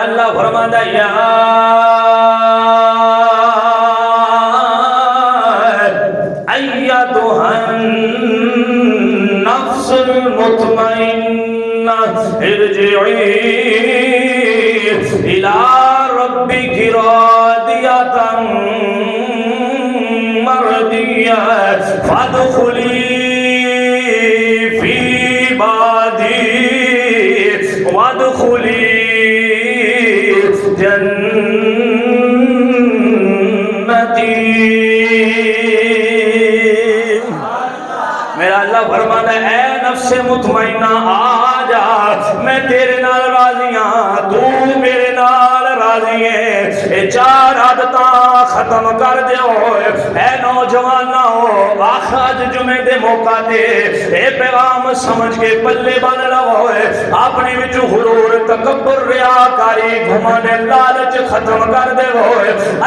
اللہ فرماتا یا ایتھا النفس المطمئنہ ارجعی الی ربک راضیۃ مرضیہ فادخلی فی عبادی وادخلی جنتی۔ میرا اللہ فرماتا ہے اے نفس مطمئنہ آ جا، میں تیرے نال راضی ہاں، تو میرے نال راضی ہے۔ اے چار عادتاں ختم کر دیو اے نوجواناں، آج جمعے دے موقع تے اے پیغام سمجھ کے پلے بن لو، اپنے وچ غرور تکبر ریاکاری گھمنڈ لالچ ختم کر دیو۔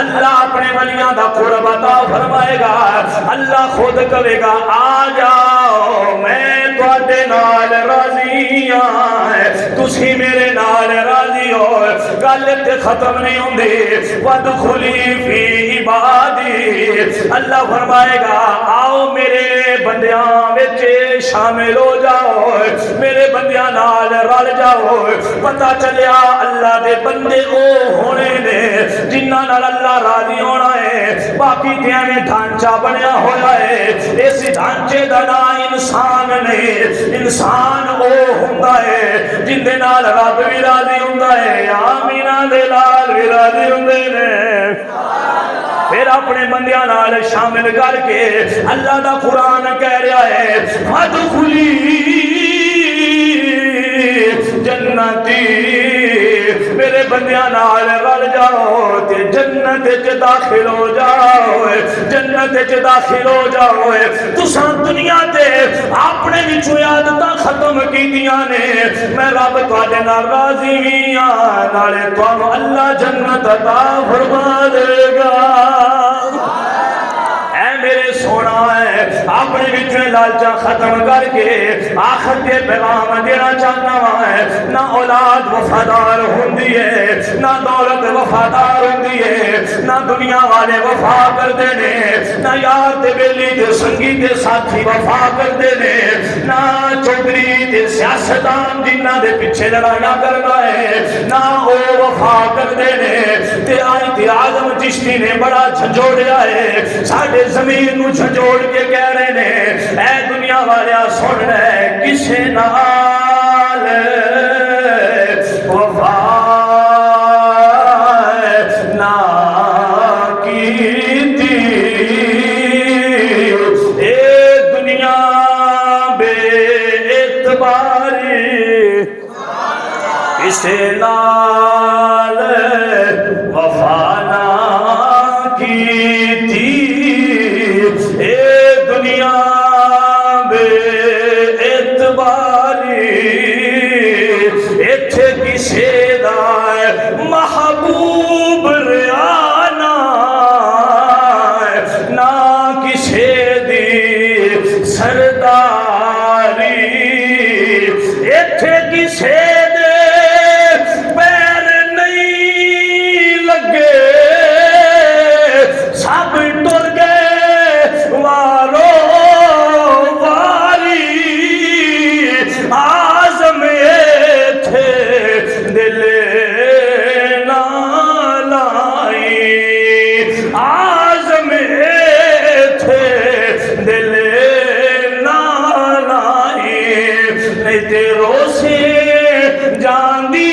اللہ اپنے ولیاں دا قرب عطا فرمائے گا، اللہ خود کہے گا آ جاؤ میں تواڈے نال راضی ہاں، تسی میرے نال راضی ہو، گل تے ختم نہیں ہوندی۔ وادخلی فی عبادی، اللہ فرمائے گا آؤ میرے بندیاں وچ شامل ہو جاؤ، میرے بندیاں نال رل جاؤ۔ پتہ چلیا اللہ دے بندے او ہونے نے جنہاں نال اللہ راضی ہونا ہے، باقی تے ایویں ڈھانچہ بنیا ہوا ہے، اس ڈھانچے دا نام انسان نہیں، انسان او ہوندا ہے جن دے نال رب بھی راضی ہوندا ہے، آمینہ دے لال بھی راضی ہوندے نے۔ پھر اپنے بندیاں نال شامل کر کے اللہ دا قرآن کہہ رہا ہے فادخلی جنتی، میرے بندیاں نال رل جاؤ تے جنت وچ داخل ہو جاؤ، جنت وچ داخل ہو جاؤ۔ تساں دنیا تے اپنے وچوں عادتاں ختم کیتیاں نے، میں رب تواڈے نال راضی ہاں، نالے تانوں اللہ جنت عطا فرما دے گا۔ میرے سونا ہے اپنے وچوں لالچاں ختم کر کے آخر کے پیغام دینا چاہنا ہے، نہ اولاد وفادار ہوندی ہے، نہ دولت وفادار ہوندی ہے، نہ دنیا والے وفا کردے نے، نہ یار تے بیلی تے سنگی تے ساتھی وفا کردے نے، نہ چودھری تے سیاستدان جنہاں دے پیچھے لڑائیاں کرنا ہے، نہ او وفا کردے نے۔ تے آئی تے اعظم چشتی نے بڑا جھنجھوڑیا ہے، ساڈے زمین نو جھنجھوڑ کے کہہ رہے نے اے دنیا والیا سن لے کسے نال وفا نہ کیتی، اے دنیا بے اعتباری کسے نال وفا نہ کیتی، اے دنیا بے اعتباری، ایتھے کسے دا محبوب ریانا نہ کسے دی سرداری، ایتھے کسے دے پیر نہیں لگے، سب ٹر گئے وارو واری، آزم تھے دل نہ لائی، آزم تھے دل نہ لائی، نہیں تے روسے جاندی